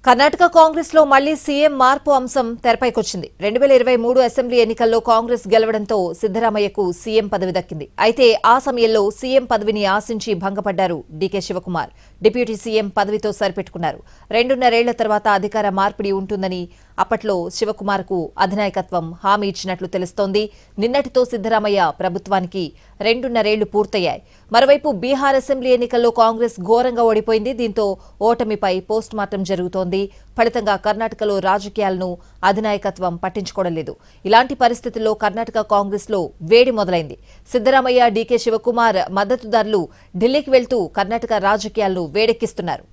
కర్ణాటక కాంగ్రెస్ లో మళ్లీ సీఎం మార్పు అంశం తెరపైకొచ్చింది. 2023 అసెంబ్లీ ఎన్నికల్లో కాంగ్రెస్ గెలవడంతో సిద్దరామయ్యకు సీఎం పదవి దక్కింది. అయితే ఆ సమయంలో సీఎం పదవిని ఆశించి భంగపడ్డారు డీకే శివకుమార్. డిప్యూటీ సీఎం పదవితో సరిపెట్టుకున్నారు. 2.5 ఏళ్ల తర్వాత అధికార మార్పిడి ఉంటుందని అప్పట్లో శివకుమార్కు అధినాయకత్వం హామీ ఇచ్చినట్లు తెలుస్తోంది. నిన్నటితో సిద్దరామయ్య ప్రభుత్వానికి 2.5 ఏళ్లు పూర్తయ్యాయి. మరోవైపు బీహార్ అసెంబ్లీ ఎన్నికల్లో కాంగ్రెస్ ఘోరంగా ఓడిపోయింది. దీంతో ఓటమిపై పోస్టుమార్టం జరుగుతోంది. ఫలితంగా కర్ణాటకలో రాజకీయాలను అధినాయకత్వం పట్టించుకోవడం లేదు. ఇలాంటి పరిస్థితుల్లో కర్ణాటక కాంగ్రెస్ లో వేడి మొదలైంది. సిద్దరామయ్య, డీకే శివకుమార్ మద్దతుదారులు ఢిల్లీకి వెళ్తూ కర్ణాటక రాజకీయాలను వేడెక్కిస్తున్నారు.